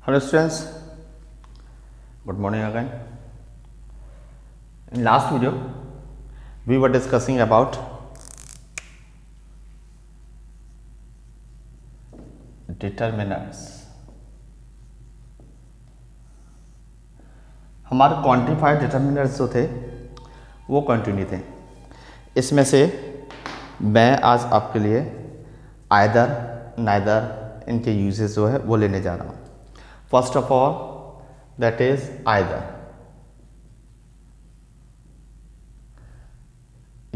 Hello students, good morning again. In last video we were discussing about determinants. हमारे quantified determiners जो थे वो continue थे। इसमें से मैं आज आपके लिए आइदर नाइदर इनके यूजेस जो है वो लेने जा रहा हूँ। First of all that is either.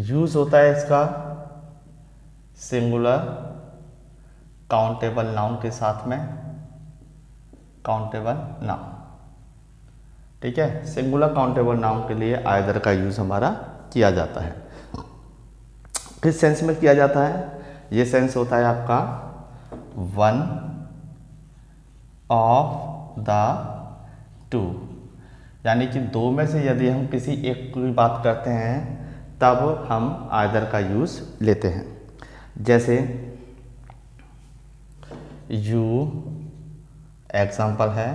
Use होता है इसका सिंगुलर काउंटेबल नाउन के साथ में, काउंटेबल नाउन, ठीक है। सिंगुलर काउंटेबल नाउन के लिए आइदर का यूज हमारा किया जाता है। किस सेंस में किया जाता है? ये सेंस होता है आपका वन ऑफ द टू, यानी कि दो में से यदि हम किसी एक की बात करते हैं तब हम आइदर का यूज लेते हैं। जैसे यू, एग्जाम्पल है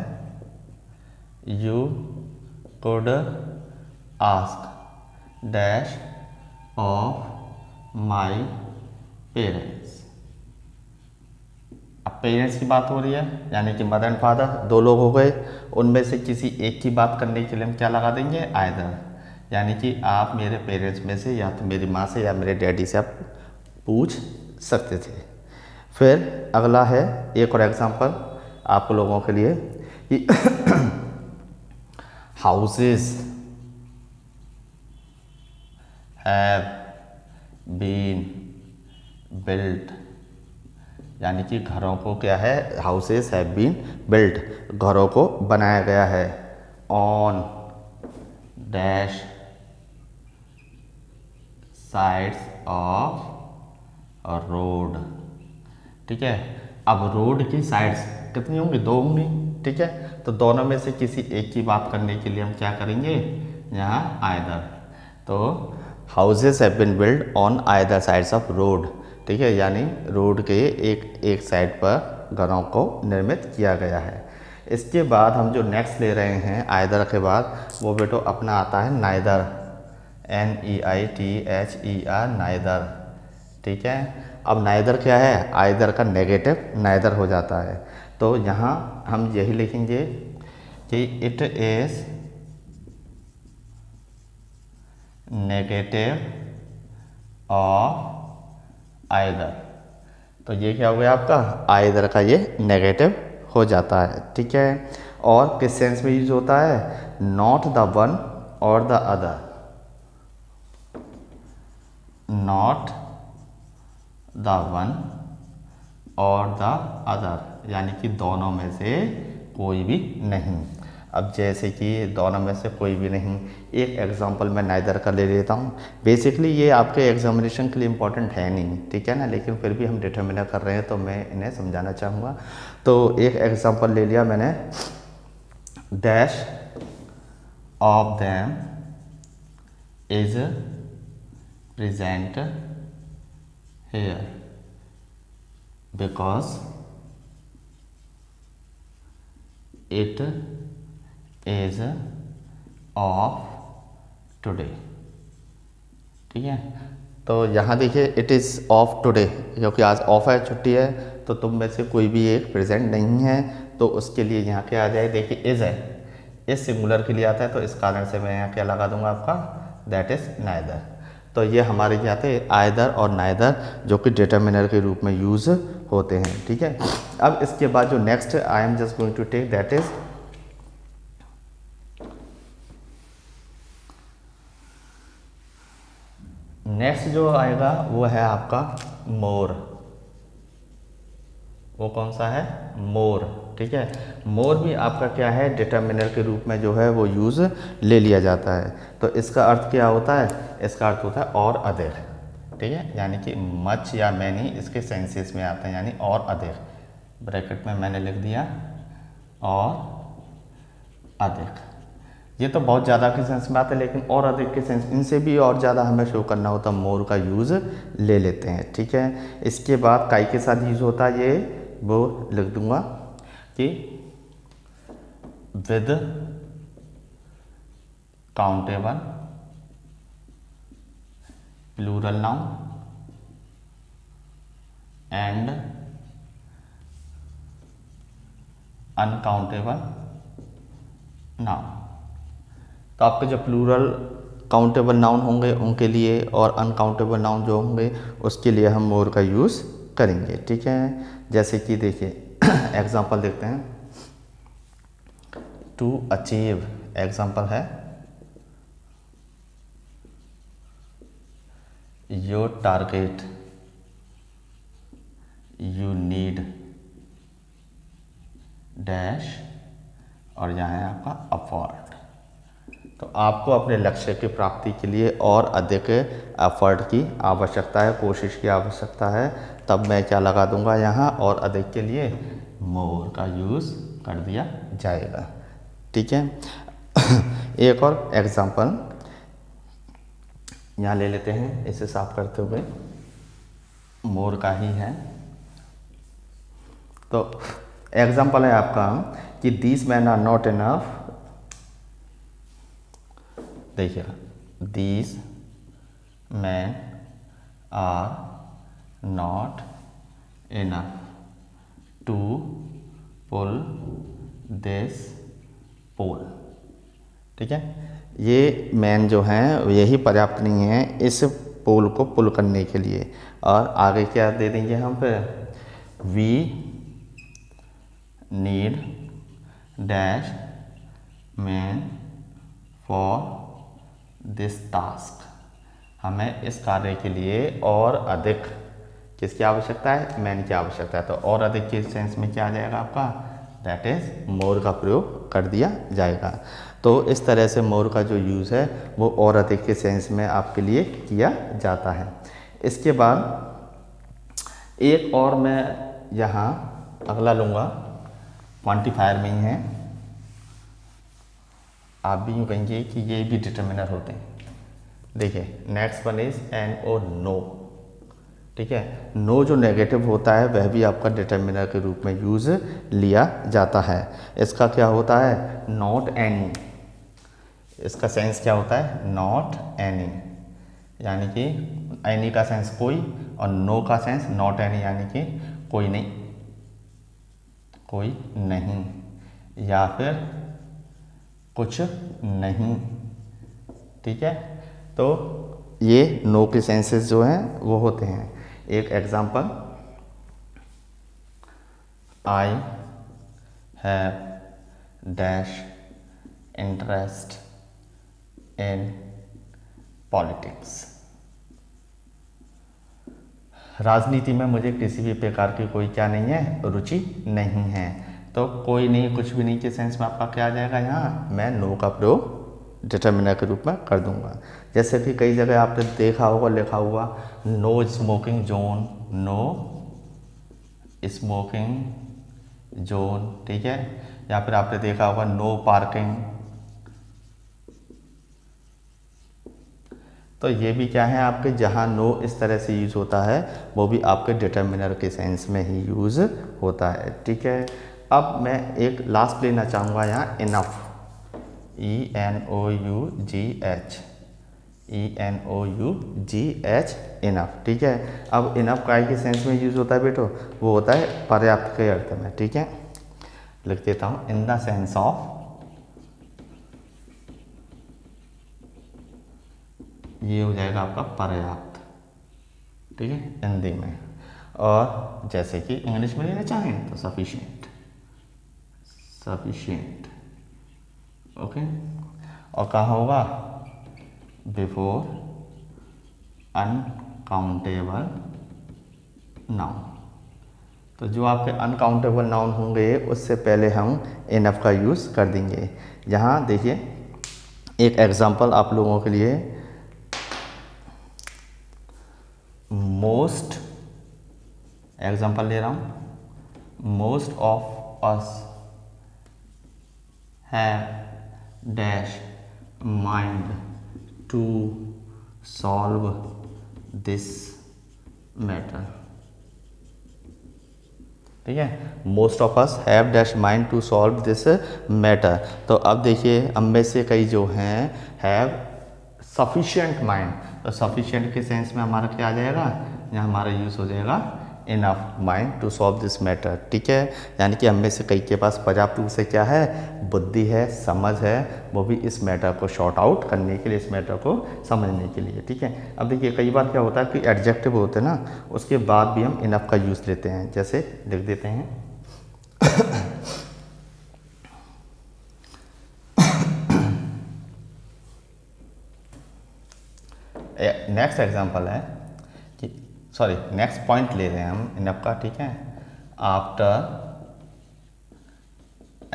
you could ask dash of my parents. अब पेरेंट्स की बात हो रही है, यानी कि मदर एंड फादर दो लोग हो गए, उनमें से किसी एक की बात करने के लिए हम क्या लगा देंगे? आइदर। यानी कि आप मेरे पेरेंट्स में से या तो मेरी माँ से या मेरे डैडी से आप पूछ सकते थे। फिर अगला है एक और एग्जांपल आप लोगों के लिए कि हाउसेस हैव बीन बिल्ट, यानी कि घरों को क्या है? हाउसेस हैव बीन बिल्ट, घरों को बनाया गया है on dash sides of road, ठीक है। अब रोड की साइड्स कितनी होंगी? दो होंगी, ठीक है। तो दोनों में से किसी एक की बात करने के लिए हम क्या करेंगे? यहाँ आइदर। तो houses have been built on either sides of road, ठीक है, यानी रोड के एक साइड पर घरों को निर्मित किया गया है। इसके बाद हम जो नेक्स्ट ले रहे हैं आइदर के बाद, वो बेटो अपना आता है नाइदर, NEITHER, नाइदर, ठीक है। अब नाइदर क्या है? आइदर का नेगेटिव नाइदर हो जाता है। तो यहाँ हम यही लिखेंगे कि it is negative of either. तो ये क्या हो गया आपका? आइदर का ये नेगेटिव हो जाता है, ठीक है। और किस सेंस में यूज होता है? नॉट द वन और the other, not the one और द अदर, यानी कि दोनों में से कोई भी नहीं। अब जैसे कि दोनों में से कोई भी नहीं, एक एग्जांपल मैं नाइदर का ले लेता हूँ। बेसिकली ये आपके एग्जामिनेशन के लिए इम्पोर्टेंट है नहीं, ठीक है ना, लेकिन फिर भी हम डिटर्मिनर कर रहे हैं तो मैं इन्हें समझाना चाहूँगा। तो एक एग्जांपल ले लिया मैंने, dash of them is present here because it is of today, ठीक है। तो यहाँ देखिए इट इज़ ऑफ टुडे, क्योंकि आज ऑफ है, छुट्टी है, तो तुम में से कोई भी एक प्रेजेंट नहीं है, तो उसके लिए यहाँ क्या आ जाए? देखिए इज है, इस सिंगुलर के लिए आता है, तो इस कारण से मैं यहाँ क्या लगा दूंगा आपका? That is neither. तो ये हमारे क्या थे? आइदर और नाइदर, जो कि डिटर्मिनर के रूप में यूज होते हैं, ठीक है। अब इसके बाद जो next I am just going to take that is next जो आएगा वो है आपका मोर। वो कौन सा है? मोर, ठीक है। मोर भी आपका क्या है? डिटर्मिनर के रूप में जो है वो यूज ले लिया जाता है। तो इसका अर्थ क्या होता है? इसका अर्थ होता है और अधिक, ठीक है, यानी कि मच या मैनी इसके सेंसेस में आते हैं, यानी और अधिक। ब्रैकेट में मैंने लिख दिया और अधिक। ये तो बहुत ज़्यादा के सेंस में आता है, लेकिन और अधिक के सेंस, इनसे भी और ज़्यादा हमें शो करना होता है, मोर का यूज़ ले लेते हैं, ठीक है। इसके बाद काई के साथ यूज़ होता है ये, वो लिख दूंगा कि with countable plural noun and uncountable noun. तो आपके जो प्लूरल काउंटेबल नाउन होंगे उनके लिए और अनकाउंटेबल नाउन जो होंगे उसके लिए हम मोर का यूज़ करेंगे, ठीक है। जैसे कि देखिए एग्जांपल देखते हैं। टू अचीव एग्जांपल है your target, you need dash और यहाँ है आपका अफर्ट। तो आपको अपने लक्ष्य की प्राप्ति के लिए और अधिक एफर्ट की आवश्यकता है, कोशिश की आवश्यकता है, तब मैं क्या लगा दूंगा यहाँ और अधिक के लिए मोर का यूज़ कर दिया जाएगा, ठीक है। एक और एग्जांपल यहाँ ले लेते हैं, इसे साफ करते हुए मोर का ही है। तो एग्जांपल है आपका कि these man are not enough, देखिए these man are not enough to pull this pole, ठीक है। ये मैन जो हैं यही पर्याप्त नहीं है इस पोल को पुल करने के लिए। और आगे क्या दे देंगे हम पे, we need dash man for this task, हमें इस कार्य के लिए और अधिक किसकी आवश्यकता है, मैन की आवश्यकता है। तो और अधिक के सेंस में क्या आ जाएगा आपका, दैट इज मोर का प्रयोग कर दिया जाएगा। तो इस तरह से मोर का जो यूज़ है वो और अधिक के सेंस में आपके लिए किया जाता है। इसके बाद एक और मैं यहाँ अगला लूँगा, क्वांटिफायर में ही है, आप भी यूँ कहेंगे कि ये भी डिटर्मिनर होते हैं। देखिए नेक्स्ट वन इज एन और नो, ठीक है। नो जो नेगेटिव होता है वह भी आपका डिटर्मिनर के रूप में यूज़ लिया जाता है। इसका क्या होता है, नॉट एनी, इसका सेंस क्या होता है, नॉट एनी, यानी कि एनी का सेंस कोई और नो का सेंस नॉट एनी यानी कि कोई नहीं, कोई नहीं या फिर कुछ नहीं, ठीक है। तो ये नो के सेंसेस जो हैं वो होते हैं। एक example, I have dash interest in politics, राजनीति में मुझे किसी भी प्रकार की कोई क्या नहीं है, रुचि नहीं है। तो कोई नहीं कुछ भी नहीं के सेंस में आपका क्या आ जाएगा, यहाँ मैं नो का प्रयोग डिटर्मिनर के रूप में कर दूंगा। जैसे कि कई जगह आपने देखा होगा लिखा हुआ no smoking zone, no smoking zone, ठीक है। या फिर आपने देखा होगा नो पार्किंग। तो ये भी क्या है आपके, जहाँ नो इस तरह से यूज़ होता है वो भी आपके डिटर्मिनर के सेंस में ही यूज़ होता है, ठीक है। अब मैं एक लास्ट लेना चाहूँगा यहाँ, इनफ, ENOUGH, ENOUGH, इनफ, ठीक है। अब इनफ काय के सेंस में यूज़ होता है बेटो, वो होता है पर्याप्त के अर्थ में, ठीक है। लिख देता हूँ, इन द सेंस ऑफ, ये हो जाएगा आपका पर्याप्त, ठीक है, हिंदी में। और जैसे कि इंग्लिश में लेना चाहें तो सफिशिएंट, सफिशिएंट, ओके। और कहाँ होगा, बिफोर अनकाउंटेबल नाउन। तो जो आपके अनकाउंटेबल नाउन होंगे उससे पहले हम इनफ का यूज़ कर देंगे। यहाँ देखिए एक एग्जांपल आप लोगों के लिए, मोस्ट, एग्जांपल ले रहा हूँ, most of us have dash mind to solve this matter, ठीक है। Most of us have dash mind to solve this matter. तो अब देखिए हम में से कई जो हैं हैव सफिशिएंट माइंड। तो सफिशिएंट के सेंस में हमारा क्या आ जाएगा, यहाँ हमारा यूज़ हो जाएगा enough mind to solve this matter. ठीक है, यानी कि हम में से कई के पास पर्याप्त रूप से क्या है, बुद्धि है, समझ है, वो भी इस मैटर को शॉर्ट आउट करने के लिए, इस मैटर को समझने के लिए। ठीक है, अब देखिए कई बार क्या होता है कि एडजेक्टिव होते हैं ना, उसके बाद भी हम इनफ का यूज़ लेते हैं। जैसे लिख देते हैं नेक्स्ट एग्जांपल है कि सॉरी नेक्स्ट पॉइंट ले रहे हैं हम इनफ का। ठीक है, after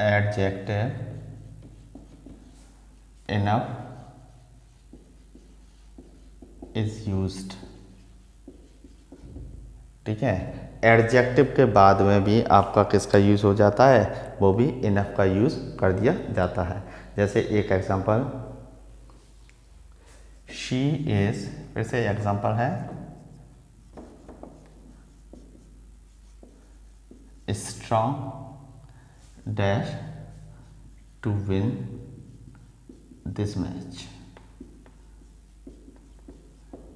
adjective enough is used. ठीक है, एडजेक्टिव के बाद में भी आपका किसका यूज़ हो जाता है, वो भी इनफ का यूज़ कर दिया जाता है। जैसे एक एग्जांपल, शी इज, फिर से एग्जांपल है, strong dash to win this match.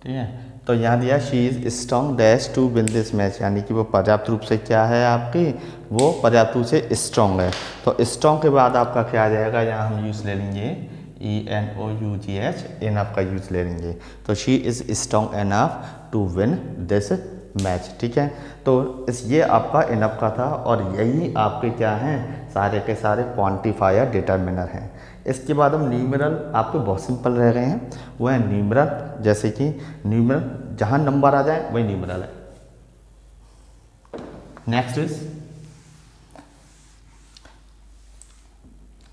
ठीक है, तो यहाँ दिया she is strong dash to win this match, यानी कि वो पर्याप्त रूप से क्या है आपकी, वो पर्याप्त रूप से स्ट्रॉन्ग है। तो स्ट्रॉन्ग के बाद आपका क्या आ जाएगा, यहाँ हम यूज़ ले लेंगे ENOUGH, इनफ का यूज़ ले लेंगे। तो she is strong enough to win this match. ठीक है, तो ये आपका इनफ का था, और यही आपके क्या हैं, सारे के सारे क्वांटिफायर डिटर्मिनर हैं। इसके बाद हम न्यूमेरल आपके बहुत सिंपल रह गए हैं, वो है न्यूमेरल। जैसे कि न्यूमेरल जहाँ नंबर आ जाए वही न्यूमेरल है। नेक्स्ट इज,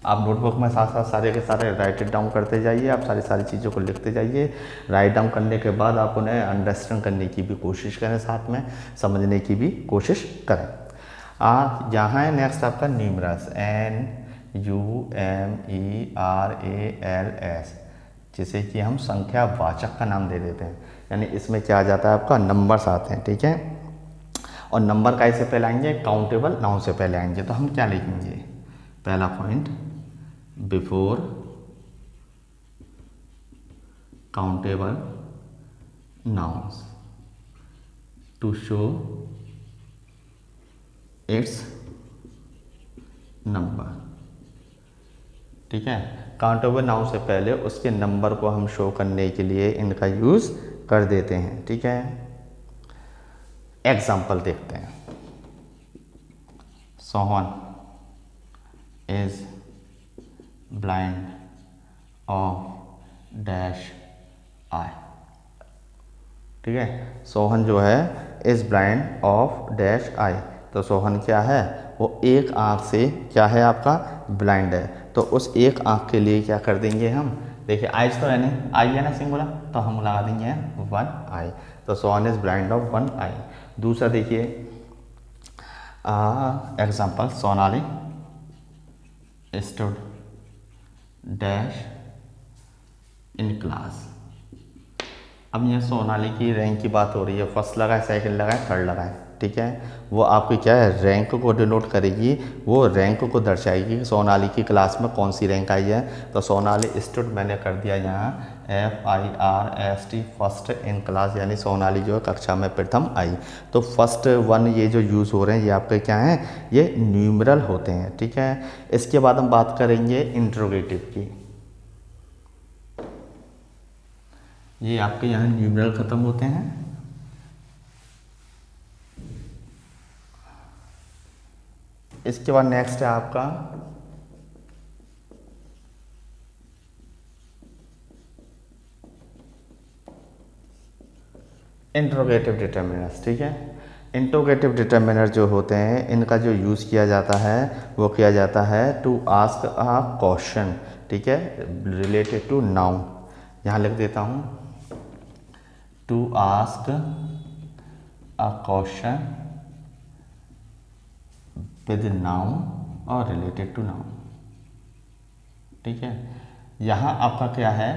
आप नोटबुक में साथ साथ सारे के सारे राइट इट डाउन करते जाइए, आप सारी चीज़ों को लिखते जाइए। राइट डाउन करने के बाद आप उन्हें अंडरस्टैंड करने की भी कोशिश करें, साथ में समझने की भी कोशिश करें। यहाँ है नेक्स्ट आपका न्यूमरल्स, NUMERALS, जिसे कि हम संख्या वाचक का नाम दे देते हैं। यानी इसमें क्या आ जाता है, आपका नंबर्स आते हैं। ठीक है, और नंबर का से पहले आएंगे, काउंटेबल नाउन से पहले आएंगे। तो हम क्या लिखेंगे, पहला point, before countable nouns to show its number. ठीक है, काउंटेबल नाउन से पहले उसके नंबर को हम शो करने के लिए इनका यूज़ कर देते हैं। ठीक है, एग्जाम्पल देखते हैं। Sohan is blind of dash I. ठीक है, सोहन जो है is blind of dash I. तो सोहन क्या है, वो एक आँख से क्या है आपका, ब्लाइंड है। तो उस एक आँख के लिए क्या कर देंगे हम, देखिए आइज तो है नहीं, आई है ना सिंगुलर, तो हम लगा देंगे वन आई। तो Sohan is blind of one eye. दूसरा देखिए example, Sonali stood dash in class. अब यहाँ सोनाली की रैंक की बात हो रही है, फर्स्ट लगाए, सेकंड लगाए, थर्ड लगाए। ठीक है, वो आपकी क्या है, रैंक को डिनोट करेगी, वो रैंक को दर्शाएगी कि सोनाली की क्लास में कौन सी रैंक आई है। तो सोनाली स्टूड मैंने कर दिया यहाँ FIRST, फर्स्ट इन क्लास, यानी सोनाली जो है कक्षा में प्रथम आई। तो फर्स्ट वन ये जो यूज़ हो रहे हैं ये आपके क्या हैं, ये न्यूमरल होते हैं। ठीक है, इसके बाद हम बात करेंगे इंट्रोगेटिव की। ये आपके यहाँ न्यूमरल खत्म होते हैं। इसके बाद नेक्स्ट है आपका इंट्रोगेटिव डिटर्मिनर्स। ठीक है, इंट्रोगेटिव डिटर्मिनर जो होते हैं इनका जो यूज़ किया जाता है वो किया जाता है टू आस्क अ क्वेश्चन। ठीक है, रिलेटेड टू नाउन। यहाँ लिख देता हूँ, to ask a question with noun और रिलेटेड टू नाउन। ठीक है, यहाँ आपका क्या है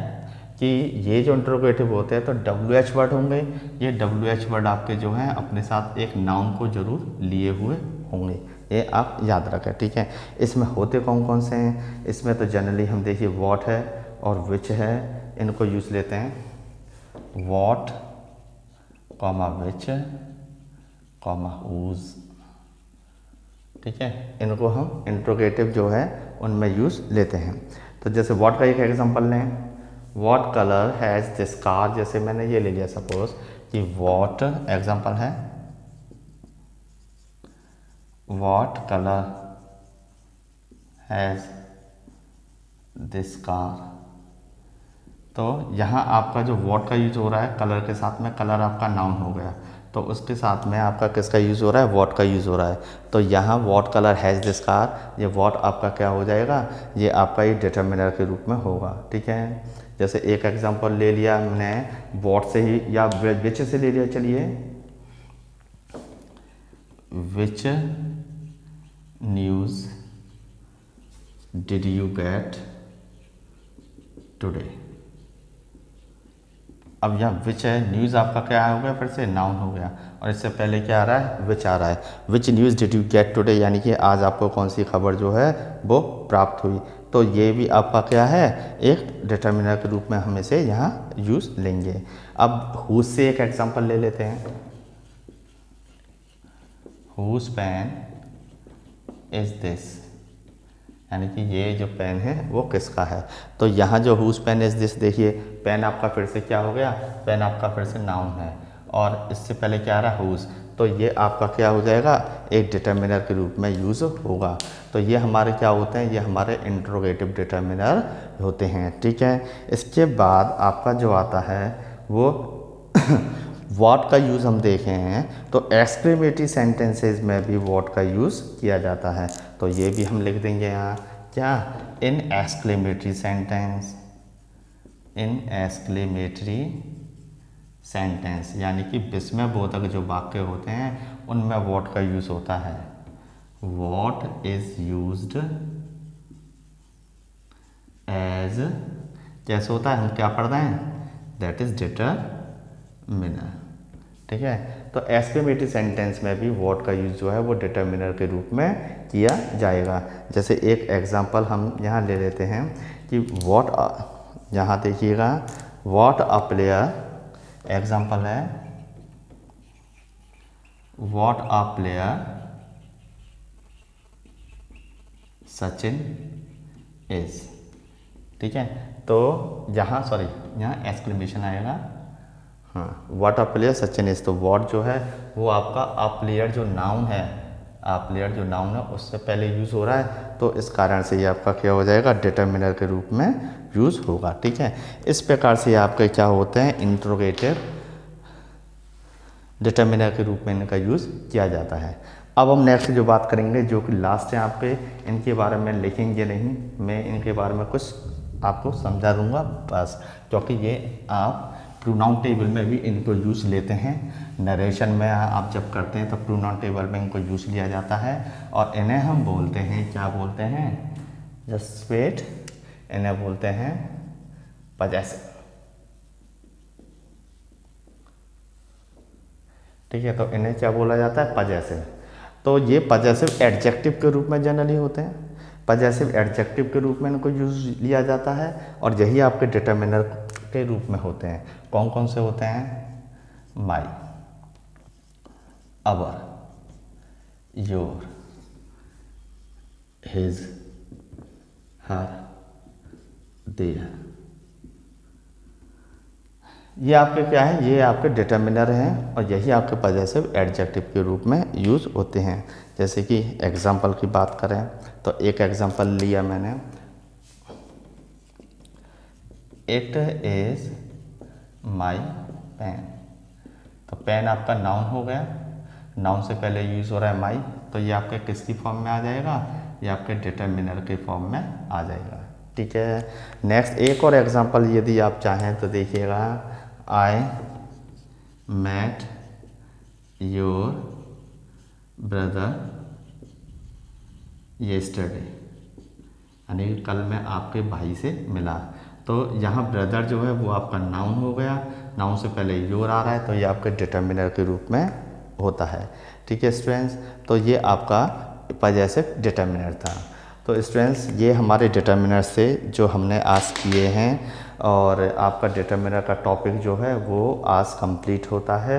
कि ये जो इंट्रोगेटिव होते हैं तो WH वर्ड होंगे। ये WH वर्ड आपके जो हैं अपने साथ एक नाउन को जरूर लिए हुए होंगे, ये आप याद रखें, ठीक है। इसमें होते कौन कौन से हैं, इसमें तो जनरली हम देखिए वॉट है और विच है, इनको यूज़ लेते हैं। What comma which comma whose, ठीक है, इनको हम इंट्रोगेटिव जो है उनमें यूज़ लेते हैं। तो जैसे वॉट का एक एग्जांपल लें, what colour has this car, जैसे मैंने ये ले लिया सपोज कि वॉट एग्जांपल है, what colour has this car. तो यहाँ आपका जो वॉट का यूज़ हो रहा है कलर के साथ में, कलर आपका नाउन हो गया, तो उसके साथ में आपका किसका यूज़ हो रहा है, वॉट का यूज़ हो रहा है। तो यहाँ what colour has this car, ये वॉट आपका क्या हो जाएगा, ये आपका ये डिटर्मिनर के रूप में होगा, ठीक है। जैसे एक एग्जांपल ले लिया हमने वॉट से ही या विच से ले लिया, चलिए which news did you get today. अब यहाँ विच है, न्यूज़ आपका क्या हो गया, फिर से नाउन हो गया, और इससे पहले क्या आ रहा है, विच आ रहा है। Which news did you get today, यानी कि आज आपको कौन सी खबर जो है वो प्राप्त हुई। तो ये भी आपका क्या है, एक डिटर्मिनर के रूप में हम इसे यहाँ यूज़ लेंगे। अब हुज से एक एग्जांपल ले लेते हैं, हुज पेन इज दिस, यानी कि ये जो पेन है वो किसका है। तो यहाँ जो हुज पेन इज दिस, देखिए पेन आपका फिर से क्या हो गया, पेन आपका फिर से नाउन है, और इससे पहले क्या आ रहा है, हुज, तो ये आपका क्या हो जाएगा, एक डिटर्मिनर के रूप में यूज़ होगा। तो ये हमारे क्या होते हैं, ये हमारे इंट्रोगेटिव डिटर्मिनर होते हैं, ठीक है। इसके बाद आपका जो आता है वो वॉट का यूज़ हम देखे हैं, तो एक्सक्लेमेटरी सेंटेंसेस में भी वॉट का यूज़ किया जाता है। तो ये भी हम लिख देंगे यहाँ क्या, इन एक्सक्लेमेटरी सेंटेंस, इन एक्सक्लेमेटरी सेंटेंस, यानी कि विस्मयबोधक जो वाक्य होते हैं उनमें वॉट का यूज़ होता है। वॉट इज यूज्ड एज, कैसे होता है, हम क्या पढ़ रहे हैं, दैट इज डिटरमिनर, ठीक है। तो एक्सक्लेमेटरी सेंटेंस में भी वॉट का यूज़ जो है वो डिटरमिनर के रूप में किया जाएगा। जैसे एक एग्जांपल हम यहाँ ले लेते हैं कि वॉट, यहाँ देखिएगा वॉट अ प्लेयर, एग्जांपल है what a player Sachin is, ठीक है। तो यहाँ सॉरी यहाँ एक्सक्लेमेशन आएगा, हाँ, what a player Sachin is, तो वॉट जो है वो आपका अ प्लेयर जो नाउन है, अ प्लेयर जो नाउन है उससे पहले यूज़ हो रहा है, तो इस कारण से ये आपका क्या हो जाएगा, डिटर्मिनर के रूप में यूज़ होगा, ठीक है। इस प्रकार से आपके क्या होते हैं, इंट्रोगेटिव डिटर्मिनर के रूप में इनका यूज़ किया जाता है। अब हम नेक्स्ट जो बात करेंगे जो कि लास्ट है आपके, इनके बारे में लिखेंगे नहीं, मैं इनके बारे में कुछ आपको समझा दूंगा बस, क्योंकि ये आप प्रोनाउन टेबल में भी इनको यूज़ लेते हैं, नरेशन में आप जब करते हैं तो प्रोनाउन टेबल में इनको यूज़ लिया जाता है, और इन्हें हम बोलते हैं, क्या बोलते हैं, जस्ट वेट, इन्हें बोलते हैं पजेसिव, ठीक है। तो इन्हें क्या बोला जाता है, पजेसिव। तो ये पजेसिव एडजेक्टिव के रूप में जनरली होते हैं, पजेसिव एडजेक्टिव के रूप में इनको यूज लिया जाता है, और यही आपके डिटर्मिनर के रूप में होते हैं। कौन कौन से होते हैं, माई, अवर, योर, हिज, हर, देयर, ये आपके क्या है, ये आपके डिटर्मिनर हैं, और यही आपके पजेसिव एडजेक्टिव के रूप में यूज़ होते हैं। जैसे कि एग्जांपल की बात करें तो एक एग्जांपल लिया मैंने, इट इज़ माई पेन, तो पेन आपका नाउन हो गया, नाउन से पहले यूज़ हो रहा है माई, तो ये आपके किसकी फॉर्म में आ जाएगा, ये आपके डिटर्मिनर के फॉर्म में आ जाएगा, ठीक है। नेक्स्ट एक और एग्जांपल यदि आप चाहें तो देखिएगा, I met your brother yesterday, यानी कल मैं आपके भाई से मिला। तो यहाँ ब्रदर जो है वो आपका नाउन हो गया, नाउन से पहले योर आ रहा है, तो ये आपके डिटर्मिनर के रूप में होता है। ठीक है स्टूडेंट्स, तो ये आपका पजेसिव डिटर्मिनर था। तो स्टूडेंट्स ये हमारे डिटर्मिनर से जो हमने आज किए हैं, और आपका डिटर्मिनर का टॉपिक जो है वो आज कंप्लीट होता है।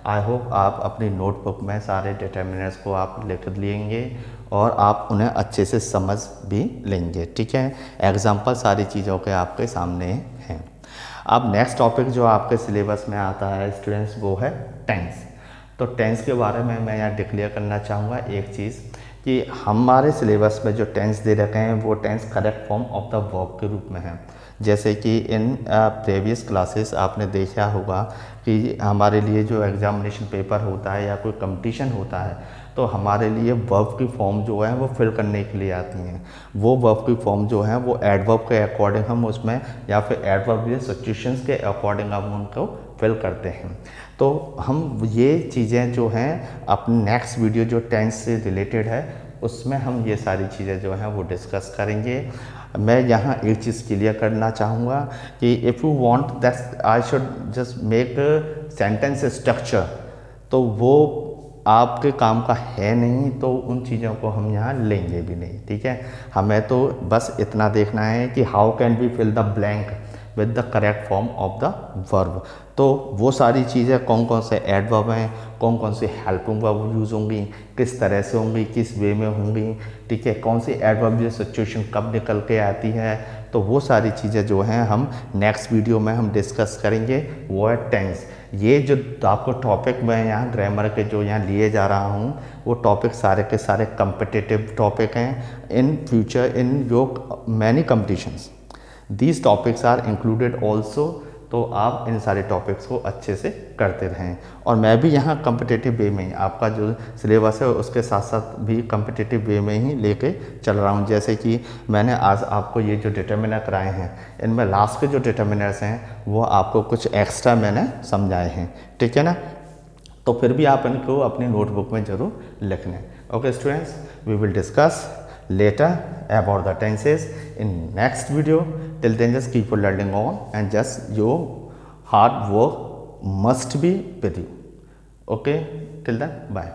आई होप आप अपनी नोटबुक में सारे डिटर्मिनर्स को आप लिख लेंगे और आप उन्हें अच्छे से समझ भी लेंगे। ठीक है, एग्जाम्पल सारी चीज़ों के आपके सामने हैं। अब नेक्स्ट टॉपिक जो आपके सिलेबस में आता है स्टूडेंट्स वो है टेंस। तो टेंस के बारे में मैं यहाँ डिक्लेयर करना चाहूँगा एक चीज़ कि हमारे सिलेबस में जो टेंस दे रखे हैं वो tense correct form of the verb के रूप में है। जैसे कि इन प्रीवियस क्लासेस आपने देखा होगा कि हमारे लिए जो एग्जामिनेशन पेपर होता है या कोई कंपटीशन होता है तो हमारे लिए वर्ब की फॉर्म जो है वो फिल करने के लिए आती हैं। वो वर्ब की फॉर्म जो है वो एडवर्ब के अकॉर्डिंग हम उसमें, या फिर एडवर्ब सिचुएशंस के अकॉर्डिंग हम उनको फिल करते हैं। तो हम ये चीज़ें जो हैं अपने नेक्स्ट वीडियो जो टेंस से रिलेटेड है उसमें हम ये सारी चीज़ें जो हैं वो डिस्कस करेंगे। मैं यहाँ एक चीज़ क्लियर करना चाहूँगा कि if you want that I should just make sentence structure, तो वो आपके काम का है नहीं, तो उन चीज़ों को हम यहाँ लेंगे भी नहीं। ठीक है, हमें तो बस इतना देखना है कि how can we fill the blank with the correct form of the verb. तो वो सारी चीज़ें कौन कौन से एडवर्ब हैं, कौन कौन सी हेल्पिंग वर्ब यूज़ होंगी, किस तरह से होंगी, किस वे में होंगी। ठीक है, कौन सी एडवर्ब सिचुएशन कब निकल के आती है, तो वो सारी चीज़ें जो हैं हम नेक्स्ट वीडियो में हम डिस्कस करेंगे। वो है टेंस। ये जो आपको टॉपिक मैं यहाँ ग्रामर के जो यहाँ लिए जा रहा हूँ वो टॉपिक सारे के सारे कम्पिटिटिव टॉपिक हैं। In future in your many competitions these topics are included also. तो आप इन सारे टॉपिक्स को अच्छे से करते रहें। और मैं भी यहाँ कम्पिटिटिव वे में ही आपका जो सिलेबस है उसके साथ साथ भी कम्पिटिटिव वे में ही लेके चल रहा हूँ। जैसे कि मैंने आज आपको ये जो डिटर्मिनर कराए हैं, इनमें लास्ट के जो डिटर्मिनर्स हैं वो आपको कुछ एक्स्ट्रा मैंने समझाए हैं। ठीक है ना, तो फिर भी आप इनको अपनी नोटबुक में ज़रूर लिख लें। Okay students, we will discuss later about the tenses in next video. Till then just keep on learning on, and just your hard work must be with you. Okay, till then bye.